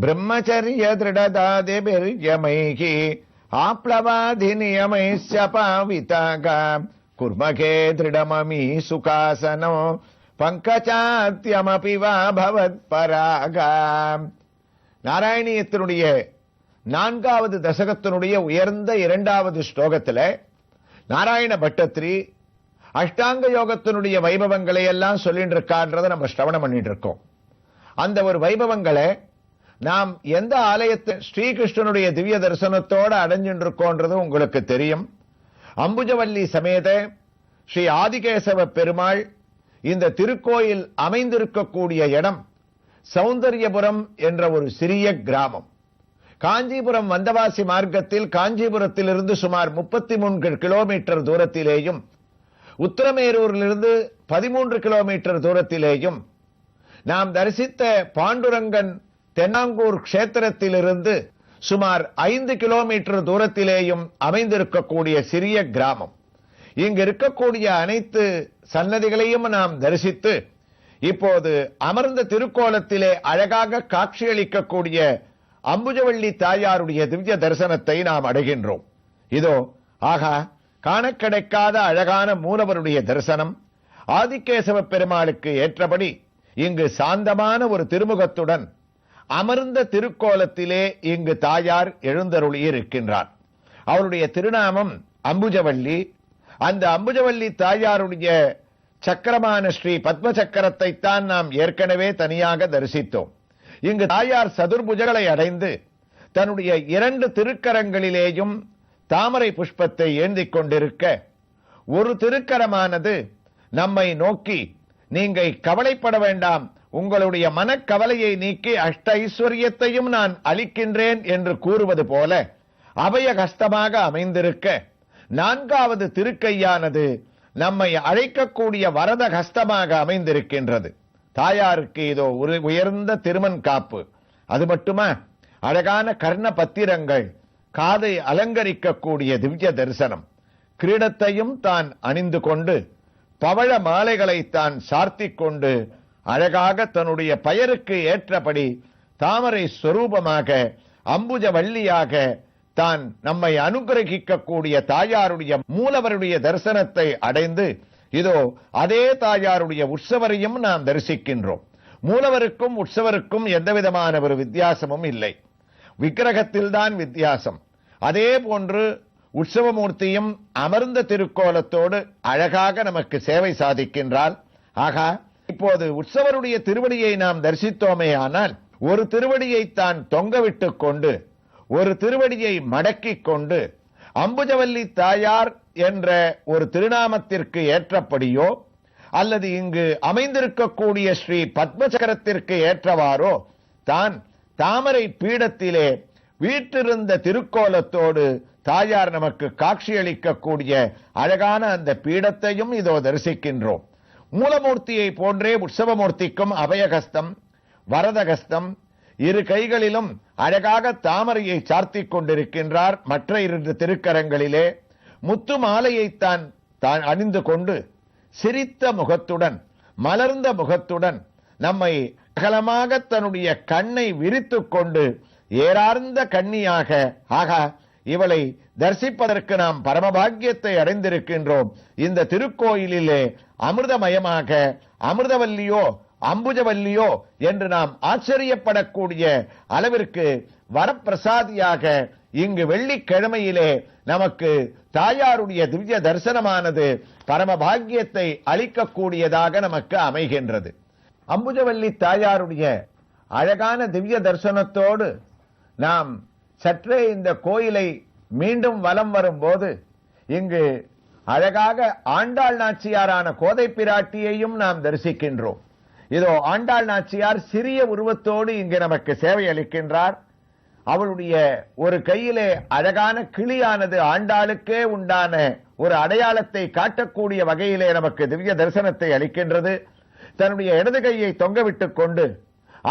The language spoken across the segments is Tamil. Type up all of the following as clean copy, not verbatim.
பிரம்மச்சரிய திருடதாதிபிர்யமைஹி ஆப்ளவாதி நியமைஸ்ய பாவிதாக குர்மகே திருடமமி சுகாசனோ பங்கஜாத்யமபி வா பவத் பராக. நாராயணியத்தினுடைய 4வது தசகத்தினுடைய உயர்ந்த 2வது ஸ்லோகத்தில் நாராயண பட்டத்திரி அஷ்டாங்க யோகத்தினுடைய வைபவங்களை எல்லாம் சொல்லிட்டு இருக்கான்றதை நம்ம ஸ்ரவணம் பண்ணிட்டு இருக்கோம். அந்த ஒரு வைபவங்களை நாம் எந்த ஆலயத்தை ஸ்ரீகிருஷ்ணனுடைய திவ்ய தரிசனத்தோடு அடைஞ்சிட்டு இருக்கோன்றது உங்களுக்கு தெரியும். அம்புஜவல்லி சமேத ஸ்ரீ ஆதிகேசவ பெருமாள் இந்த திருக்கோயில் அமைந்திருக்கக்கூடிய இடம் சௌந்தர்யபுரம் என்ற ஒரு சிறிய கிராமம். காஞ்சிபுரம் வந்தவாசி மார்க்கத்தில் காஞ்சிபுரத்திலிருந்து சுமார் 33 கிலோமீட்டர் தூரத்திலேயும் உத்தரமேரூரிலிருந்து 13 கிலோமீட்டர் தூரத்திலேயும் நாம் தரிசித்த பாண்டுரங்கன் தென்னாங்கூர் க்ஷேத்திரத்திலிருந்து சுமார் 5 கிலோமீட்டர் தூரத்திலேயும் அமைந்திருக்கக்கூடிய சிறிய கிராமம். இங்கு இருக்கக்கூடிய அனைத்து சன்னதிகளையும் நாம் தரிசித்து இப்போது அமர்ந்த திருக்கோலத்திலே அழகாக காட்சியளிக்கக்கூடிய அம்புஜவல்லி தாயாருடைய திவ்ய தரிசனத்தை நாம் அடைகின்றோம். இதோ ஆகா, காண கிடைக்காத அழகான மூலவருடைய தரிசனம். ஆதிகேசவ பெருமாளுக்கு ஏற்றபடி இங்கு சாந்தமான ஒரு திருமுகத்துடன் அமர்ந்த திருக்கோலத்திலே இங்கு தாயார் எழுந்தருளி இருக்கின்றார். அவருடைய திருநாமம் அம்புஜவல்லி. அந்த அம்புஜவல்லி தாயாருடைய சக்கரமான ஸ்ரீ பத்ம சக்கரத்தை தான் நாம் ஏற்கனவே தனியாக தரிசித்தோம். இங்கு தாயார் சதுர்புஜங்களை அடைந்து தன்னுடைய 2 திருக்கரங்களிலேயும் தாமரை புஷ்பத்தை ஏந்திக் கொண்டிருக்க, ஒரு திருக்கரமானது நம்மை நோக்கி நீங்கள் கவலைப்பட வேண்டாம், உங்களுடைய மனக்கவலையை நீக்கி அஷ்ட ஐஸ்வர்யத்தையும் நான் அளிக்கின்றேன் என்று கூறுவது போல அபயஹஸ்தமாக அமைந்திருக்க, 4வது திருக்கையானது நம்மை அழைக்கக்கூடிய வரத ஹஸ்தமாக அமைந்திருக்கின்றது. தாயாருக்கு இதோ ஒரு உயர்ந்த திருமண் காப்பு, அது மட்டுமா அழகான கர்ண பத்திரங்கள், காதை அலங்கரிக்கக்கூடிய திவ்ய தரிசனம், கிரீடத்தையும் தான் அணிந்து கொண்டு பவழ மாலைகளை தான் சார்த்திக் கொண்டு அழகாக தன்னுடைய பெயருக்கு ஏற்றபடி தாமரை ஸ்வரூபமாக அம்புஜவல்லியாக தான் நம்மை அனுகிரகிக்கக்கூடிய தாயாருடைய மூலவருடைய தரிசனத்தை அடைந்து இதோ அதே தாயாருடைய உற்சவரையும் நாம் தரிசிக்கின்றோம். மூலவருக்கும் உற்சவருக்கும் எந்தவிதமான ஒரு வித்தியாசமும் இல்லை, விக்கிரகத்தில்தான் வித்தியாசம். அதே போன்று உற்சவமூர்த்தியும் அமர்ந்த திருக்கோலத்தோடு அழகாக நமக்கு சேவை சாதிக்கின்றாள். ஆகா, இப்போது உற்சவருடைய திருவடியை நாம் தரிசித்தோமே, ஆனால் ஒரு திருவடியை தான் தொங்கவிட்டுக் கொண்டு ஒரு திருவடியை மடக்கிக் கொண்டு அம்புஜவல்லி தாயார் என்ற ஒரு திருநாமத்திற்கு ஏற்றபடியோ அல்லது இங்கு அமைந்திருக்கக்கூடிய ஸ்ரீ பத்மசக்கரத்திற்கு ஏற்றவாறோ தான் தாமரை பீடத்திலே வீற்றிருந்த திருக்கோலத்தோடு தாயார் நமக்கு காட்சியளிக்கக்கூடிய அழகான அந்த பீடத்தையும் இதோ தரிசிக்கின்றோம். மூலமூர்த்தியை போன்றே உற்சவமூர்த்திக்கும் அபயகஸ்தம், வரதகஸ்தம், 2 கைகளிலும் அழகாக தாமரையை சார்த்திக் கொண்டிருக்கின்றார். மற்ற 2 திருக்கரங்களிலே முத்து மாலையை தான் அணிந்து கொண்டு சிரித்த முகத்துடன் மலர்ந்த முகத்துடன் நம்மை அகலமாக தன்னுடைய கண்ணை விரித்துக் கொண்டு ஏறார்ந்த கண்ணியாக, ஆகா, இவளை தரிசிப்பதற்கு நாம் பரமபாக்கியத்தை அடைந்திருக்கின்றோம். இந்த திருக்கோயிலிலே அமிர்தமயமாக அமிர்தவல்லியோ அம்புஜவல்லியோ என்று நாம் ஆச்சரியப்படக்கூடிய அளவிற்கு வரப்பிரசாதியாக இங்கு வெள்ளிக்கிழமையிலே நமக்கு தாயாருடைய திவ்ய தரிசனமானது பரமபாக்கியத்தை அளிக்கக்கூடியதாக நமக்கு அமைகின்றது. அம்புஜவல்லி தாயாருடைய அழகான திவ்ய தரிசனத்தோடு நாம் சற்றே இந்த கோயிலை மீண்டும் வலம் வரும்போது இங்கு அழகாக ஆண்டாள் நாச்சியாரான கோதை பிராட்டியையும் நாம் தரிசிக்கின்றோம். இதோ ஆண்டாள் நாச்சியார் சிறிய உருவத்தோடு இங்கு நமக்கு சேவை அளிக்கின்றார். அவளுடைய ஒரு கையிலே அழகான கிளியானது ஆண்டாளுக்கே உண்டான ஒரு அடையாளத்தை காட்டக்கூடிய வகையிலே நமக்கு திவ்ய தரிசனத்தை அளிக்கின்றது. தன்னுடைய இடது கையை தொங்கவிட்டுக் கொண்டு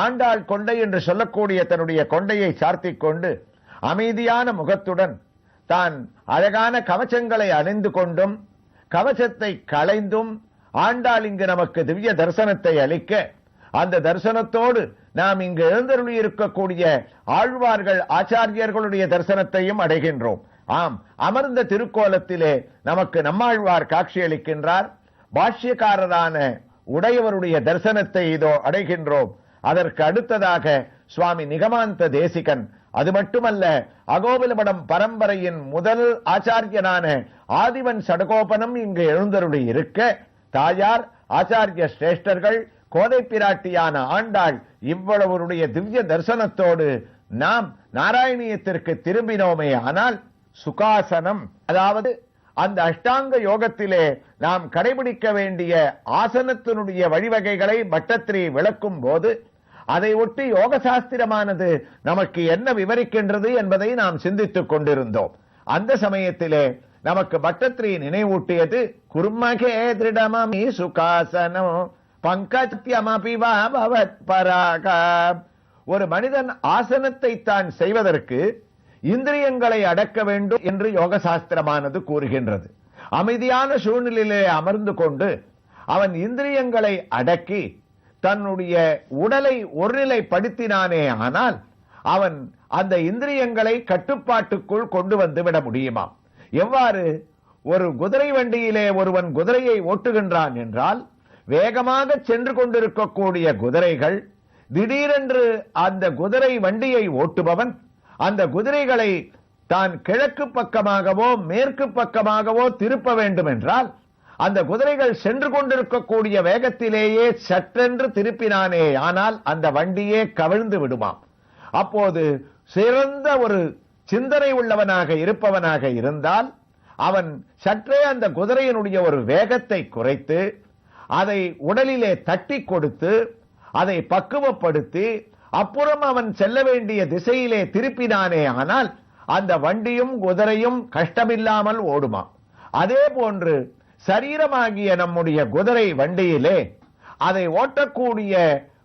ஆண்டாள் கொண்டை என்று சொல்லக்கூடிய தன்னுடைய கொண்டையை சார்த்திக் கொண்டு அமைதியான முகத்துடன் தான் அழகான கவச்சங்களை அணிந்து கொண்டும் கவச்சத்தை களைந்தும் ஆண்டாள் இங்கு நமக்கு திவ்ய தரிசனத்தை அளிக்க, அந்த தரிசனத்தோடு நாம் இங்கு எழுந்தருளி இருக்கக்கூடிய ஆழ்வார்கள் ஆச்சாரியர்களுடைய தரிசனத்தையும் அடைகின்றோம். ஆம், அமர்ந்த திருக்கோலத்திலே நமக்கு நம்மாழ்வார் காட்சியளிக்கின்றார். பாஷ்யக்காரரான உடையவருடைய தரிசனத்தை இதோ அடைகின்றோம். அதற்கு அடுத்ததாக சுவாமி நிகமாந்த தேசிகன், அது மட்டுமல்ல, அகோபிலமடம் பரம்பரையின் முதல் ஆச்சாரியனான ஆதிவன் சடகோபனம் இங்கு எழுந்தருளி இருக்க, தாயார் ஆச்சாரிய சிரேஷ்டர்கள் கோதை பிராட்டியான ஆண்டாள் இவ்வளவருடைய திவ்ய தரிசனத்தோடு நாம் நாராயணியத்திற்கு திரும்பினோமே ஆனால் சுகாசனம், அதாவது அந்த அஷ்டாங்க யோகத்திலே நாம் கடைபிடிக்க வேண்டிய ஆசனத்தினுடைய வழிவகைகளை பட்டத்திரி விளக்கும் போது அதை ஒட்டி யோக சாஸ்திரமானது நமக்கு என்ன விவரிக்கின்றது என்பதை நாம் சிந்தித்துக் கொண்டிருந்தோம். அந்த சமயத்திலே நமக்கு பட்டத்திரி நினைவூட்டியது குர்மகே திருடமமி சுகாசனம் பங்கஜத்யமபி பவத் பராக. ஒரு மனிதன் ஆசனத்தை தான் செய்வதற்கு இந்திரியங்களை அடக்க வேண்டும் என்று யோக சாஸ்திரமானது கூறுகின்றது. அமைதியான சூழ்நிலையிலே அமர்ந்து கொண்டு அவன் இந்திரியங்களை அடக்கி தன்னுடைய உடலை ஒருநிலைப்படுத்தினானே ஆனால் அவன் அந்த இந்திரியங்களை கட்டுப்பாட்டுக்குள் கொண்டு வந்து விட முடியுமா? எவ்வாறு ஒரு குதிரை வண்டியிலே ஒருவன் குதிரையை ஓட்டுகின்றான் என்றால், வேகமாக சென்று கொண்டிருக்கக்கூடிய குதிரைகள் திடீரென்று அந்த குதிரை வண்டியை ஓட்டுபவன் அந்த குதிரைகளை தான் கிழக்கு பக்கமாகவோ மேற்கு பக்கமாகவோ திருப்ப வேண்டும் என்றால் அந்த குதிரைகள் சென்று கொண்டிருக்கக்கூடிய வேகத்திலேயே சற்றென்று திருப்பினானே ஆனால் அந்த வண்டியே கவிழ்ந்து விடுமாம். அப்போது சிறந்த ஒரு சிந்தனை உள்ளவனாக இருப்பவனாக இருந்தால் அவன் சற்றே அந்த குதிரையினுடைய ஒரு வேகத்தை குறைத்து அதை உடலிலே தட்டி கொடுத்து அதை பக்குவப்படுத்தி அப்புறம் அவன் செல்ல வேண்டிய திசையிலே திருப்பினானே ஆனால் அந்த வண்டியும் குதிரையும் கஷ்டமில்லாமல் ஓடுமா. அதே போன்று சரீரமாகிய நம்முடைய குதிரை வண்டியிலே அதை ஓட்டக்கூடிய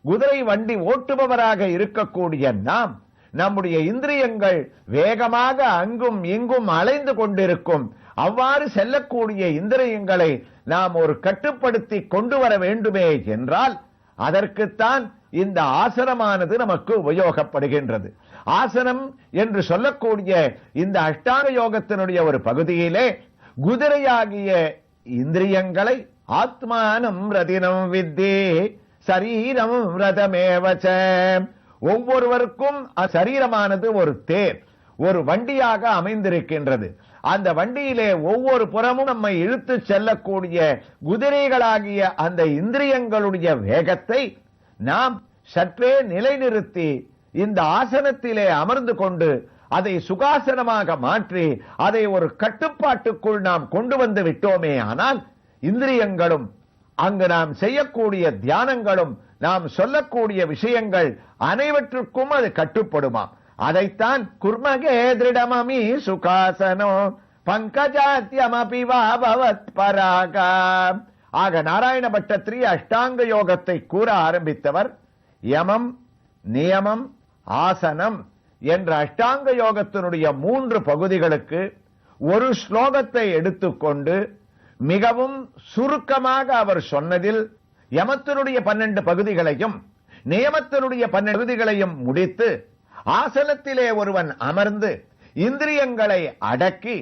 குதிரை வண்டி ஓட்டுபவராக இருக்கக்கூடிய நாம், நம்முடைய இந்திரியங்கள் வேகமாக அங்கும் இங்கும் அலைந்து கொண்டிருக்கும். அவ்வாறு செல்லக்கூடிய இந்திரியங்களை நாம் ஒரு கட்டுப்படுத்தி கொண்டு வர வேண்டுமே என்றால் அதற்குத்தான் இந்த ஆசனமானது நமக்கு உபயோகப்படுகின்றது. ஆசனம் என்று சொல்லக்கூடிய இந்த அஷ்டாங்க யோகத்தினுடைய ஒரு பகுதியிலே குதிரையாகிய இந்திரியங்களை ஆத்மானம் ரதினம் வித்தே சரீரம் ரதமேவச, ஒவ்வொருவருக்கும் சரீரமானது ஒரு தேர், ஒரு வண்டியாக அமைந்திருக்கின்றது. அந்த வண்டியிலே ஒவ்வொரு புறமும் நம்மை இழுத்து செல்லக்கூடிய குதிரைகளாகிய அந்த இந்திரியங்களுடைய வேகத்தை நாம் சற்றே நிலைநிறுத்தி இந்த ஆசனத்திலே அமர்ந்து கொண்டு அதை சுகாசனமாக மாற்றி அதை ஒரு கட்டுப்பாட்டுக்குள் நாம் கொண்டு வந்து விட்டோமே ஆனால் இந்திரியங்களும் அங்கு நாம் செய்யக்கூடிய தியானங்களும் நாம் சொல்லக்கூடிய விஷயங்கள் அனைவற்றுக்கும் அது கட்டுப்படுமாம். அதைத்தான் குர்மகே திருடமமி சுகாசனோ பங்கஜாத்யமபி பவத் பராக. ஆக நாராயண பட்டத்திரி அஷ்டாங்க யோகத்தை கூற ஆரம்பித்தவர் யமம் நியமம் ஆசனம் என்ற அஷ்டாங்க யோகத்தினுடைய 3 பகுதிகளுக்கு ஒரு ஸ்லோகத்தை எடுத்துக்கொண்டு மிகவும் சுருக்கமாக அவர் சொன்னதில் யமத்தினுடைய 12 பகுதிகளையும் நியமத்தினுடைய 12 பகுதிகளையும் முடித்து ஆசனத்திலே ஒருவன் அமர்ந்து இந்திரியங்களை அடக்கி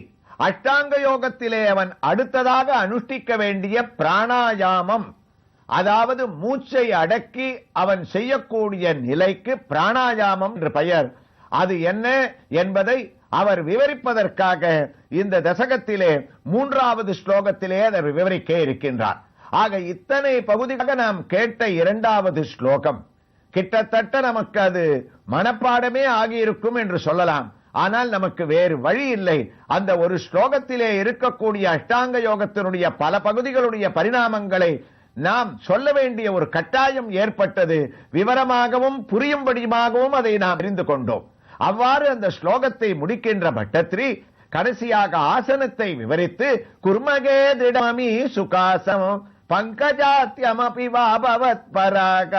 அஷ்டாங்க யோகத்திலே அவன் அடுத்ததாக அனுஷ்டிக்க வேண்டிய பிராணாயாமம், அதாவது மூச்சை அடக்கி அவன் செய்யக்கூடிய நிலைக்கு பிராணாயாமம் என்று பெயர். அது என்ன என்பதை அவர் விவரிப்பதற்காக இந்த தசகத்திலே 3வது ஸ்லோகத்திலே அதை விவரிக்க இருக்கின்றார். ஆக இத்தனை பகுதியாக நாம் கேட்ட 2வது ஸ்லோகம் கிட்டத்தட்ட நமக்கு அது மனப்பாடமே ஆகியிருக்கும் என்று சொல்லலாம். ஆனால் நமக்கு வேறு வழி இல்லை. அந்த ஒரு ஸ்லோகத்திலே இருக்கக்கூடிய அஷ்டாங்க யோகத்தினுடைய பல பகுதிகளுடைய பரிணாமங்களை நாம் சொல்ல வேண்டிய ஒரு கட்டாயம் ஏற்பட்டது. விவரமாகவும் புரியும்படியாகவும் அதை நாம் அறிந்து கொண்டோம். அவ்வாறு அந்த ஸ்லோகத்தை முடிக்கின்ற பட்டத்திரி கடைசியாக ஆசனத்தை விவரித்து குர்மகே திருடமமி சுகாசம் பங்கஜாத்யமபி பவத் பராக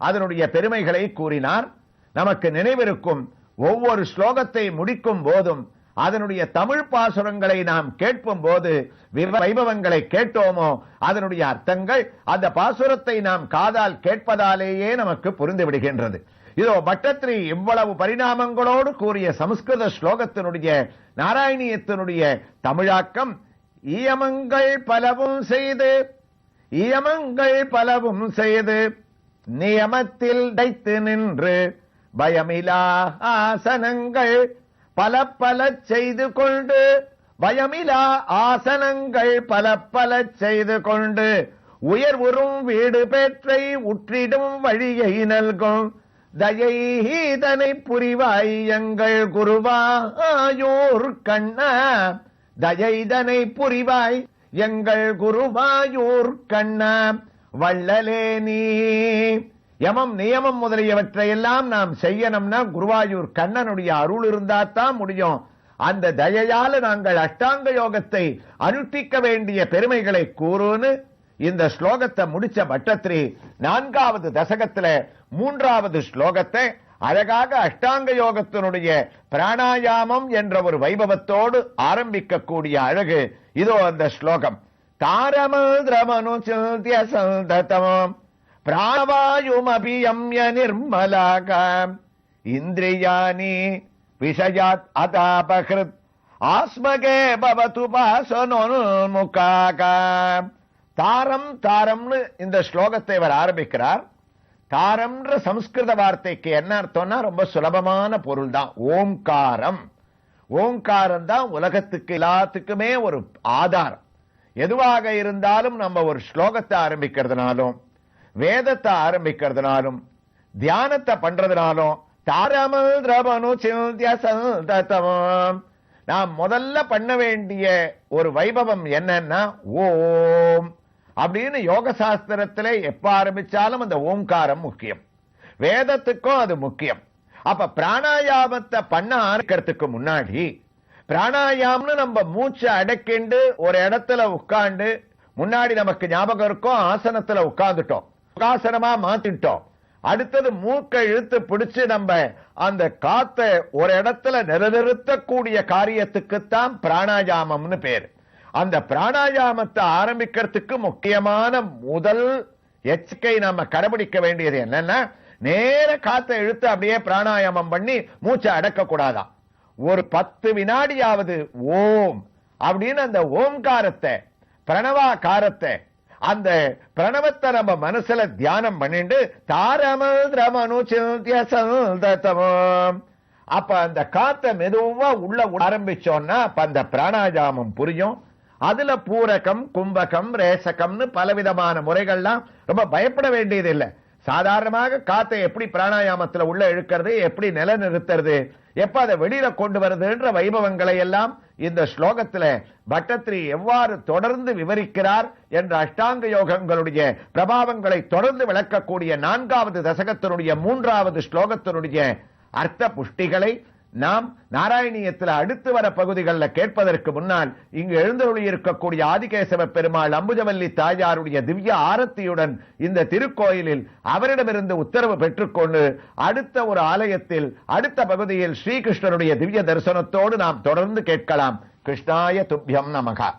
அதனுடைய பெருமைகளை கூறினார். நமக்கு நினைவிருக்கும் ஒவ்வொரு ஸ்லோகத்தை முடிக்கும் போதும் அதனுடைய தமிழ் பாசுரங்களை நாம் கேட்கும் போது வைபவங்களை கேட்டோமோ அதனுடைய அர்த்தங்கள் அந்த பாசுரத்தை நாம் காதால் கேட்பதாலேயே நமக்கு புரிந்து விடுகின்றது. இதோ பட்டத்திரி இவ்வளவு பரிணாமங்களோடு கூறிய சமஸ்கிருத ஸ்லோகத்தினுடைய நாராயணியத்தினுடைய தமிழாக்கம் இயமங்கள் பலவும் செய்து நியமத்தில் தைத்து நின்று பயமிலா ஆசனங்கள் பல செய்து கொண்டு பயமிலா ஆசனங்கள் பல செய்து கொண்டு உயர்வுறும் வீடு பெற்றை உற்றிடும் வழியை நல்கும் தயைதனை புரிவாய் எங்கள் குருவாயூர் கண்ணா தயைதனை புரிவாய் எங்கள் குருவாயூர் கண்ணா வள்ளலே நீ. யமம் நியமம் முதலியவற்றை எல்லாம் நாம் செய்யணும்னா குருவாயூர் கண்ணனுடைய அருள் இருந்தாத்தான் முடியும். அந்த தயையால நாங்கள் அஷ்டாங்க யோகத்தை அனுஷ்டிக்க வேண்டிய பெருமைகளை கூறுன்னு இந்த ஸ்லோகத்தை முடிச்ச பட்டத்திரி 4வது தசகத்துல 3வது ஸ்லோகத்தை அழகாக அஷ்டாங்க யோகத்தினுடைய பிராணாயாமம் என்ற ஒரு வைபவத்தோடு ஆரம்பிக்க கூடிய அழகு இதோ அந்த ஸ்லோகம். தாரமந்திரமனுச்சந்தமம் பிராணவாயுமபியம்ய நிர்மலாக இந்திரியாணி விஷயாத் அதாபகிருத் ஆஸ்மகே பவது பாசனோன்முகாக. தாரம்னு இந்த ஸ்லோகத்தை இவர் ஆரம்பிக்கிறார். தாரம்ன்ற சம்ஸ்கிருத வார்த்தைக்கு என்ன அர்த்தம்னா ரொம்ப சுலபமான பொருள் தான் ஓம்காரம். ஓம்காரம் தான் உலகத்துக்கு எல்லாத்துக்குமே ஒரு ஆதாரம். எதுவாக இருந்தாலும் நம்ம ஒரு ஸ்லோகத்தை ஆரம்பிக்கிறதுனாலும் வேதத்தை ஆரம்பிக்கிறதுனாலும் தியானத்தை பண்றதுனாலும் நாம் முதல்ல பண்ண வேண்டிய ஒரு வைபவம் என்னன்னா ஓம் அப்படின்னு யோக சாஸ்திரத்திலே எப்ப ஆரம்பிச்சாலும் அந்த ஓம்காரம் முக்கியம். வேதத்துக்கும் அது முக்கியம். அப்ப பிராணாயாமத்தை பண்ண ஆரம்பிக்கிறதுக்கு முன்னாடி பிராணாயாம்னு நம்ம மூச்சை அடக்கிண்டு ஒரு இடத்துல உட்கார்ந்து முன்னாடி நமக்கு ஞாபகம் இருக்கும் ஆசனத்துல உட்கார்ந்துட்டோம், சுகாசனமா மாத்திட்டோம். அடுத்தது மூக்கை இழுத்து பிடிச்சு நம்ம அந்த காத்தை ஒரு இடத்துல நிலைநிறுத்தக்கூடிய காரியத்துக்குத்தான் பிராணாயாமம்னு பேரு. அந்த பிராணாயாமத்தை ஆரம்பிக்கிறதுக்கு முக்கியமான முதல் எச்சரிக்கை நாம கடைபிடிக்க வேண்டியது என்னன்னா நேர காத்தை இழுத்து அப்படியே பிராணாயாமம் பண்ணி மூச்சை அடக்க கூடாதான். ஒரு 10 வினாடியாவது ஓம் அப்படின்னு அந்த ஓம்காரத்தை பிரணவாகாரத்தை அந்த பிரணவத்தை நம்ம மனசுல தியானம் பண்ணிட்டு தாரமந்திரமனுச்சந்தமம் அப்ப அந்த காத்தை மெதுவா உள்ள ஆரம்பிச்சோம்னா அப்ப அந்த பிராணாயாமம் புரியும். அதுல பூரகம் கும்பகம் ரேசகம்னு பலவிதமான முறைகள்லாம் ரொம்ப பயப்பட வேண்டியது இல்லை. சாதாரணமாக காத்தை எப்படி பிராணாயாமத்துல உள்ள இழுக்கிறது, எப்படி நிலைநிறுத்துறது, எப்ப அதை வெளியில கொண்டு வருதுன்ற வைபவங்களை எல்லாம் இந்த ஸ்லோகத்துல பட்டத்திரி எவ்வாறு தொடர்ந்து விவரிக்கிறார் என்ற அஷ்டாங்க யோகங்களுடைய பிரபாவங்களை தொடர்ந்து விளக்கக்கூடிய 4வது தசகத்தினுடைய 3வது ஸ்லோகத்தினுடைய அர்த்த புஷ்டிகளை நாம் நாராயணியத்தில் அடுத்து வர பகுதிகளில் கேட்பதற்கு முன்னால் இங்கு எழுந்தருளி இருக்கக்கூடிய ஆதிகேசவ பெருமாள் அம்புஜவல்லி தாயாருடைய திவ்ய ஆரத்தியுடன் இந்த திருக்கோயிலில் அவரிடமிருந்து உத்தரவு பெற்றுக்கொண்டு அடுத்த ஒரு ஆலயத்தில் அடுத்த பகுதியில் ஸ்ரீகிருஷ்ணனுடைய திவ்ய தரிசனத்தோடு நாம் தொடர்ந்து கேட்கலாம். கிருஷ்ணாய துப்யம் நமகா.